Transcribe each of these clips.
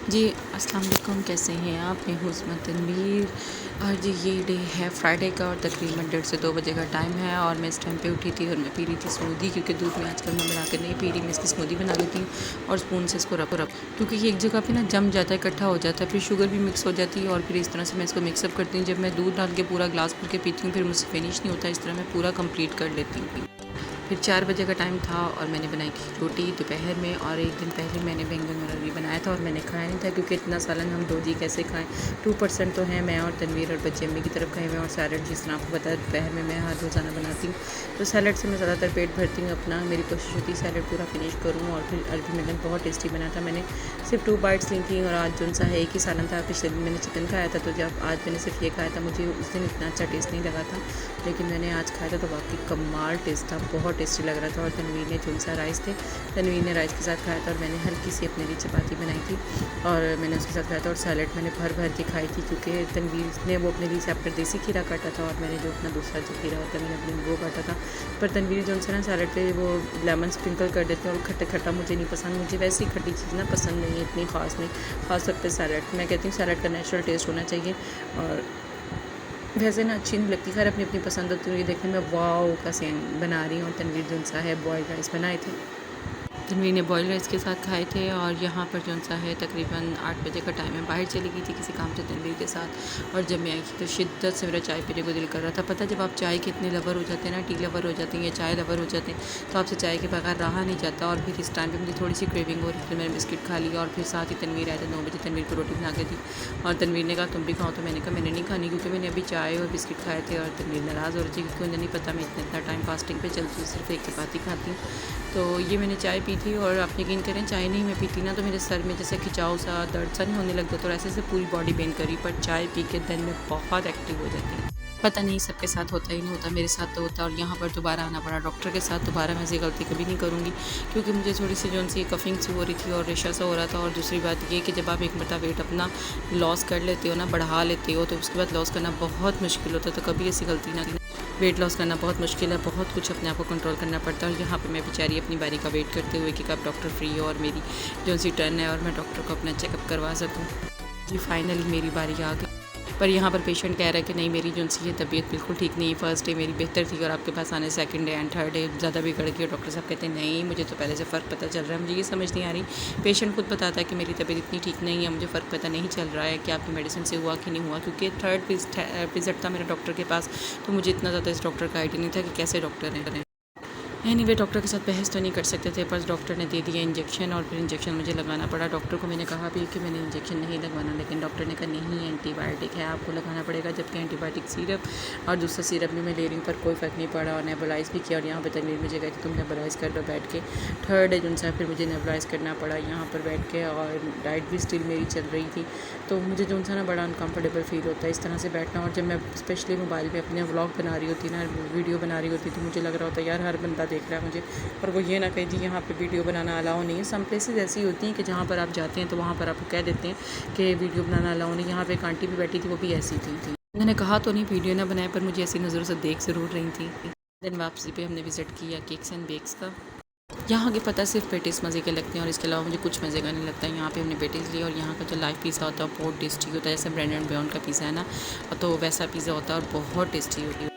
जी, अस्सलाम वालेकुम, कैसे हैं आप? मैं हूँ उस्मा तनवीर। और जी ये डे है फ्राइडे का और तकरीबन 1:30 से 2 बजे का टाइम है और मैं इस टाइम पे उठी थी और मैं पी रही थी स्मूदी, क्योंकि दूध में आजकल मैं बना कर नहीं पी रही, मैं इसकी स्मूदी बना लेती हूँ और स्पून से इसको रब क्योंकि ये एक जगह पे ना जम जाता है, इकट्ठा हो जाता है, फिर शुगर भी मिक्स हो जाती है और फिर इस तरह से मैं इसको मिक्सअप करती हूँ। जब मैं दूध डाल के पूरा ग्लास भर के पीती हूँ फिर मुझसे फिनिश नहीं होता, इस तरह मैं पूरा कंप्लीट कर लेती हूँ। फिर 4 बजे का टाइम था और मैंने बनाई थी रोटी दोपहर में, और एक दिन पहले मैंने बैंगन वाला भी बनाया था और मैंने खाया नहीं था क्योंकि इतना सालन हम दो जी कैसे खाएं। 2% तो है, मैं और तनवीर और बच्चे अम्मी की तरफ खाए हुए, और सैलड जिस तरह आपको पता है दोपहर में मैं हर रोज़ाना बनाती हूँ, तो सैलड से मैं ज़्यादातर पेट भरती हूँ अपना। मेरी कोशिश होती है सैलड पूरा फिनिश करूँ। और फिर अरबी मैंने बहुत टेस्टी बना था, मैंने सिर्फ 2 बाइट्स ली थी और आज जो सा है एक ही सालन था। पिछले दिन मैंने चिकन खाया था, तो जब आज मैंने सिर्फ ये खाया था, मुझे उस दिन इतना अच्छा टेस्ट नहीं लगा था, लेकिन मैंने आज खाया था तो वाकई कमाल टेस्ट था, बहुत टेस्टी लग रहा था। और तनवीर ने जो सा राइस थे, तनवीर ने राइस के साथ खाया था और मैंने हल्की सी अपने लिए चपाती बनाई थी और मैंने उसके साथ खाया था। और सैलड मैंने भर भर के खाई थी क्योंकि तनवीर ने वो अपने लिए सेपरेट देसी खीरा काटा था और मैंने जो अपना दूसरा जो खीरा होता है मैंने अपने वो काटा था। पर तनवीर जो ना सैलड पे वो लेमन स्प्रिंकल कर देते हैं और खट्टा खट्टा मुझे नहीं पसंद, मुझे वैसी खट्टी चीज़ ना पसंद नहीं है, इतनी ख़ास नहीं, ख़ास तौर पर सैलड। मैं कहती हूँ सैलड का नेचुरल टेस्ट होना चाहिए और वैसे ना अच्छी नहीं लगती, खैर अपनी अपनी पसंद होती है। ये देखने में वाओ का सीन बना रही हूँ। तनवीर जो सा है बॉयल्ड राइस बनाए थे, तनवीर ने बॉयल राइस के साथ खाए थे। और यहाँ पर जो सा है तकरीबन 8 बजे का टाइम है, बाहर चली गई थी किसी काम से तनवीर के साथ, और जब मैं आई थी तो शिद्दत से मेरा चाय पीने को दिल कर रहा था। पता जब आप चाय के इतने लवर हो जाते हैं ना, टी लवर हो जाते हैं या चाय लवर हो जाते हैं, तो आपसे चाय के बगैर रहा नहीं जाता। और फिर इस टाइम पर मुझे थोड़ी सी क्रेविंग हो रही थी, मैंने बिस्किट खा लिया और फिर साथ ही तनवीर आया था 9 बजे, तनवीर को रोटी बना के दी और तनवीर ने कहा तुम भी खाओ, तो मैंने कहा मैंने नहीं खानी क्योंकि मैंने अभी चाय और बिस्किट खाए थे। और तनवीर नाराज़ हो रही थी क्योंकि मुझे नहीं पता मैं इतना टाइम फास्टिंग पे चलती हूँ, सिर्फ एक चपाती खाती हूँ। तो ये मैंने चाय पी थी और आप यकीन करें चाय नहीं मैं पीती ना तो मेरे सर में जैसे खिंचाव सा दर्द सा नहीं होने लग जाता, और ऐसे से पूरी बॉडी पेन करी, पर चाय पी के दिन में बहुत एक्टिव हो जाती है। पता नहीं सबके साथ होता ही नहीं होता, मेरे साथ तो होता है। और यहाँ पर दोबारा आना पड़ा डॉक्टर के साथ, दोबारा मैं ऐसी गलती कभी नहीं करूँगी क्योंकि मुझे थोड़ी सी जो सी कफिंग सी हो रही थी और रेशा सा हो रहा था। और दूसरी बात ये कि जब आप एक मरतबा वेट अपना लॉस कर लेते हो ना, बढ़ा लेते हो, तो उसके बाद लॉस करना बहुत मुश्किल होता है। तो कभी ऐसी गलती ना, वेट लॉस करना बहुत मुश्किल है, बहुत कुछ अपने आप को कंट्रोल करना पड़ता है। और यहाँ पे मैं बेचारी अपनी बारी का वेट करते हुए कि कब डॉक्टर फ्री हो और मेरी जो सी टर्न है और मैं डॉक्टर को अपना चेकअप करवा सकूँ। जी फाइनली मेरी बारी आ गई, पर यहाँ पर पेशेंट कह रहा है कि नहीं मेरी जो सी है तबीयत बिल्कुल ठीक नहीं है, फर्स्ट डे मेरी बेहतर थी और आपके पास आने second day and third day ज़्यादा बिगड़ गई। और डॉक्टर साहब कहते हैं नहीं मुझे तो पहले से फ़र्क पता चल रहा है। मुझे ये समझ नहीं आ रही, पेशेंट खुद बताता है कि मेरी तबीयत इतनी ठीक नहीं है, मुझे फ़र्क पता नहीं चल रहा है कि आपकी मेडिसिन से हुआ कि नहीं हुआ, क्योंकि थर्ड विज़िट था मेरा डॉक्टर के पास, तो मुझे इतना ज़्यादा इस डॉक्टर का आइडिया नहीं था कि कैसे डॉक्टर हैं। एनीवे डॉक्टर के साथ बहस तो नहीं कर सकते थे, पर डॉक्टर ने दे दिया इंजेक्शन और फिर इंजेक्शन मुझे लगाना पड़ा। डॉक्टर को मैंने कहा भी कि मैंने इंजेक्शन नहीं लगवाना, लेकिन डॉक्टर ने कहा नहीं एंटीबायोटिक है आपको लगाना पड़ेगा, जबकि एंटीबायोटिक सिरप और दूसरा सिरप भी मैं ले रही हूँ, पर कोई फ़र्क नहीं पड़ा। और नेबुलाइज़ भी किया और यहाँ पर तनवीर मुझे कहा कि तुम नेबुलाइज़ कर लो बैठ के। थर्ड डे जो सा फिर मुझे नेबुलाइज़ करना पड़ा यहाँ पर बैठ के, और डाइट भी स्टिल मेरी चल रही थी, तो मुझे जो सा ना बड़ा अनकम्फर्टेबल फील होता है इस तरह से बैठना। और जब मैं स्पेशली मोबाइल में अपने व्लॉग बना रही होती ना, वीडियो बना रही होती, तो मुझे लग रहा होता यार हर बंदा देख रहा है मुझे, और वो ये ना कहे जी यहाँ पे वीडियो बनाना अलाउ नहीं है। सम प्लेसेस ऐसी होती हैं कि जहाँ पर आप जाते हैं तो वहाँ पर आपको कह देते हैं कि वीडियो बनाना अलाउ नहीं। यहाँ पे एक आंटी भी बैठी थी, वो भी ऐसी थी। मैंने कहा तो नहीं वीडियो ना बनाए, पर मुझे ऐसी नज़रों से देख ज़रूर रही थी। दिन वापसी पे हमने विज़िट किया केक्स एंड बेक्स का। यहाँ के पता सिर्फ पेटीज मज़े के लगते हैं और इसके अलावा मुझे कुछ मज़े का नहीं लगता। यहाँ पे हमने पेटीज लिया और यहाँ का जो लाइव पिज़्ज़ा होता है बहुत टेस्टी होता है, जैसे ब्रेड एंड ब्राउन का पिज़्ज़ा है ना, तो वैसा पिज़्ज़ा होता है और बहुत टेस्टी होती है।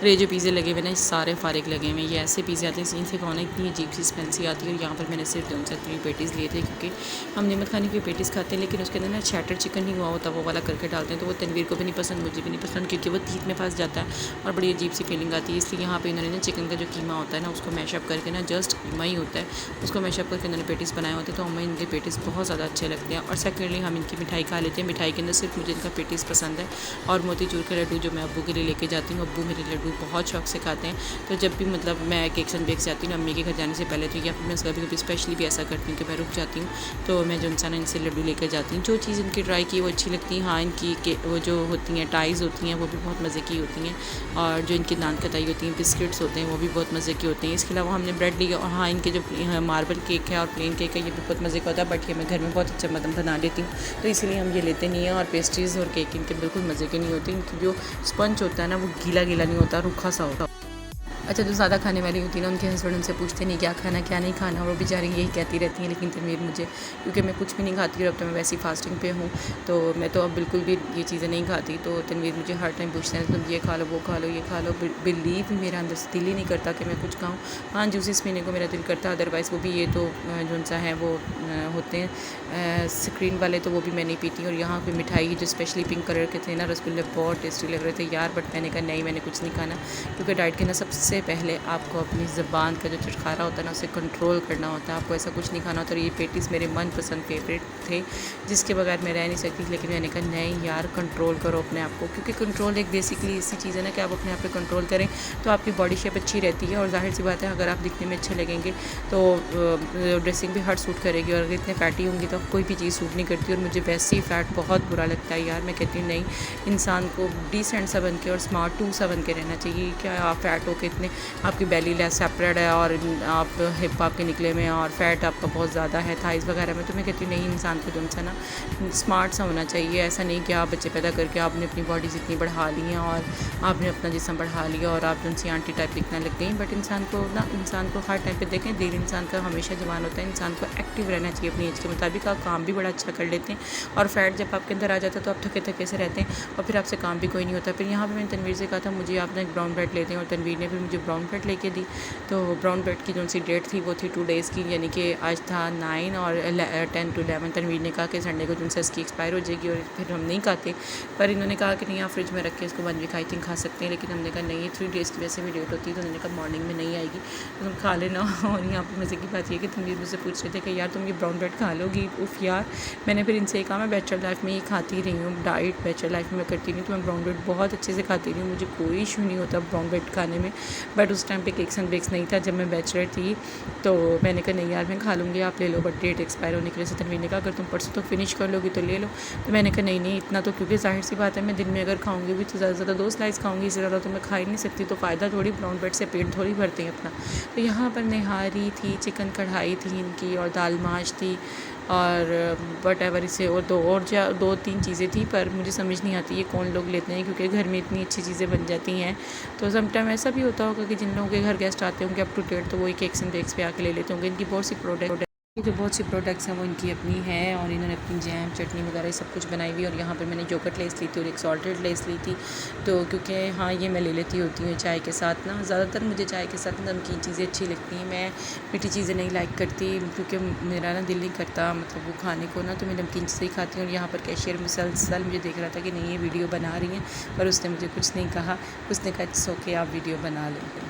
और ये जो पिज़्ज़े लगे हुए ना सारे फारिग लगे हुए हैं, ये ऐसे पिज़्ज़े आते हैं सीन से खाना इतनी अजीब सी स्मेल सी आती है। और यहाँ पर मैंने सिर्फ 2 से 3 पेटीज़ लिए थे क्योंकि हम निमत खाने की पेटीज़ खाते हैं, लेकिन उसके अंदर ना शैटर चिकन नहीं हुआ होता, वो वाला करके डालते हैं, तो वो तनवीर को भी नहीं पसंद, मुझे भी नहीं पसंद, क्योंकि वो तीत में फंस जाता है और बड़ी अजीब सी फीलिंग आती है। इसलिए यहाँ पर इन्होंने ना चिकन का जो कीमा होता है ना उसको मैशअप करके ना, जस्ट कीमा ही होता है, उसको मैशअप करके इन्होंने पेटीज़ बनाए होते हैं, तो हमें इनके पेटीज़ बहुत ज़्यादा अच्छे लगते हैं। और सेकेंडली हम इनकी मिठाई खा लेते हैं, मिठाई के अंदर सिर्फ मुझे इनका पेटीज़ पसंद है और मोतीचूर के लड्डू जो मैं अब्बू के लिए लेके जाती हूँ, अब्बू मेरे लड्डू बहुत शौक से खाते हैं। तो जब भी मतलब मैं केक्स एंड बेक्स जाती हूँ अम्मी के घर जाने से पहले, तो या फिर मैं कभी कभी स्पेशली भी ऐसा करती हूँ कि मैं रुक जाती हूँ, तो मैं जो इंसान इनसे लड्डू लेकर जाती हूँ। जो चीज़ इनकी ट्राई की वो अच्छी लगती है। हाँ इनकी वो जो होती हैं टाइज़ होती हैं वो भी बहुत मज़े की होती हैं, और जो इनकी नान कताई होती हैं, बिस्किट्स होते हैं, वो भी बहुत मज़े के होते हैं। इसके अलावा हमने ब्रेड लिया, और हाँ इनके जो मार्बल केक है और प्लेन केक है ये भी बहुत मज़े का होता है, बट ये मैं घर में बहुत अच्छा मतलब बना लेती हूँ, तो इसलिए हम ये लेते नहीं हैं। और पेस्ट्रीज़ और केक इनके बिल्कुल मज़े के नहीं होते, इनकी जो स्पंज होता है ना वो गीला गीला नहीं होता, रूखा सा होता है। अच्छा, जो ज़्यादा खाने वाली होती है ना, उनके हस्बैंड उनसे पूछते नहीं क्या खाना क्या नहीं खाना, और वो बेचारी यही कहती रहती हैं। लेकिन तनवीर मुझे, क्योंकि मैं कुछ भी नहीं खाती और अब तो मैं वैसी फास्टिंग पे हूँ, तो मैं तो अब बिल्कुल भी ये चीज़ें नहीं खाती। तो तनवीर मुझे हर टाइम पूछते हैं तुम ये खा लो वो खा लो ये खा लो। बिलीव मेरा अंदर से दिल ही नहीं करता कि मैं कुछ खाऊँ। हाँ, जूसेस पीने को मेरा दिल करता है, अदरवाइज़ वो भी ये तो जो सा है वो होते हैं स्क्रीन वाले, तो वो भी मैं नहीं पीती। और यहाँ पे मिठाई जो स्पेशली पिंक कलर के थे ना, रसगुल्ले बहुत टेस्टी लग रहे थे यार, बट मैंने कहा नहीं, मैंने कुछ नहीं खाना, क्योंकि डाइट के ना सबसे पहले आपको अपनी ज़बान का जो चटखारा होता है ना, उसे कंट्रोल करना होता है। आपको ऐसा कुछ नहीं खाना होता। और ये पेटीज़ मेरे मनपसंद फेवरेट थे, जिसके बगैर मैं रह नहीं सकती। लेकिन मैंने कहा नहीं यार, कंट्रोल करो अपने आप को, क्योंकि कंट्रोल एक बेसिकली ऐसी चीज़ है ना कि आप अपने आप पे कंट्रोल करें तो आपकी बॉडी शेप अच्छी रहती है। और जाहिर सी बात है, अगर आप दिखने में अच्छे लगेंगे तो ड्रेसिंग भी हर सूट करेगी। और अगर इतने फैटी होंगी तो कोई भी चीज़ सूट नहीं करती। और मुझे वैसे ही फ़ैट बहुत बुरा लगता है यार। मैं कहती हूँ नहीं, इंसान को डिसेंट सा बन के और स्मार्ट टू सा बन के रहना चाहिए। क्या आप फ़ैट हो के इतने, आपकी बेली लेस सेपरेट है और आप हिप आपके निकले में और फैट आपका बहुत ज़्यादा है थाइज़ वगैरह में, तो मैं कहती हूँ नहीं, इंसान को जो सा ना स्मार्ट सा होना चाहिए। ऐसा नहीं कि आप बच्चे पैदा करके आपने अपनी बॉडीज़ इतनी बढ़ा ली हैं और आपने अपना जिस्म बढ़ा लिया और आप उनसे आंटी टाइप दिखने लग गई। बट इंसान को हर टाइम पे देखें, दिल इंसान का हमेशा जवान होता है। इंसान को एक्टिव रहना चाहिए अपनी एज के मुताबिक। आप काम भी बड़ा अच्छा कर लेते हैं, और फैट जब आपके अंदर आ जाता है तो आप थके थके से रहते हैं और फिर आपसे काम भी कोई नहीं होता। फिर यहाँ पे मैंने तनवीर से कहा था मुझे आपने एक ब्राउन ब्रेड लेते हैं, और तनवीर ने भी मुझे ब्राउन ब्रेड लेके दी। तो ब्राउन ब्रेड की जो सी डेट थी वो थी 2 डेज़ की, यानी कि आज था 9 और 10 to 11। तनवीर ने कहा कि संडे को जो इसकी एक्सपायर हो जाएगी और फिर हम नहीं खाते। पर इन्होंने कहा कि नहीं, आप फ्रिज में रख के इसको 1 वीक आई थिंक खा सकते हैं। लेकिन हमने कहा नहीं, ये 3 डेज़ की वैसे भी डेट होती है, तो उन्होंने कहा मॉर्निंग में नहीं आएगी तो तुम खा लेना। और यहाँ पर मज़े की बात ये कि तनवीर मुझसे पूछ रहे थे कि यार तुम ये ब्राउन ब्रेड खा लोगी? उफ़ यार, मैंने फिर इनसे कहा मैं बैचलर लाइफ में ये खाती रही हूँ, डाइट बैचलर लाइफ में करती रही हूँ, तो मैं ब्राउन ब्रेड बहुत अच्छे से खाती रही हूँ, मुझे कोई इशू नहीं होता ब्राउन ब्रेड खाने में। बट उस टाइम पे केक्स एंड बेक्स नहीं था जब मैं बैचलर थी, तो मैंने कहा नहीं यार मैं खा लूँगी, आप ले लो। बट डेट एक्सपायर होने के लिए तनवीर ने कहा अगर तुम परसों तो फिनिश कर लोगी तो ले लो। तो मैंने कहा नहीं इतना तो, क्योंकि जाहिर सी बात है मैं दिन में अगर खाऊंगी भी तो ज़्यादा से ज़्यादा 2 स्लाइस खाऊंगी, इससे ज़्यादा तो मैं खा ही नहीं सकती। तो फ़ायदा थोड़ी, ब्राउन ब्रेड से पेट थोड़ी भरते हैं अपना। तो यहाँ पर निहारी थी, चिकन कढ़ाई थी इनकी, और दाल माश थी, और वट एवर इसे और 2-3 चीज़ें थी। पर मुझे समझ नहीं आती ये कौन लोग लेते हैं, क्योंकि घर में इतनी अच्छी चीज़ें बन जाती हैं। तो सम टाइम ऐसा भी होता होगा कि जिन लोगों के घर गेस्ट आते होंगे अप टू डेट, तो वही केक्स एंड बेक्स पे आके ले लेते होंगे। इनकी बहुत सी बहुत सी प्रोडक्ट्स हैं वो इनकी अपनी हैं, और इन्होंने अपनी जैम चटनी वगैरह सब कुछ बनाई हुई। और यहाँ पर मैंने योगर्ट लेस ली थी और एक सॉल्टेड लेस ली थी। तो क्योंकि हाँ, ये मैं ले लेती होती हूँ चाय के साथ ना, ज़्यादातर मुझे चाय के साथ नमकीन चीज़ें अच्छी लगती हैं। मैं मीठी चीज़ें नहीं लाइक करती, क्योंकि मेरा ना दिल नहीं करता मतलब वो खाने को ना, तो मैं नमकीन चीज़ें ही खाती हूँ। और यहाँ पर कैशियर मुसलसल मुझे देख रहा था कि नहीं ये वीडियो बना रही हैं, पर उसने मुझे कुछ नहीं कहा। उसने कहा इट्स ओके, आप वीडियो बना लें।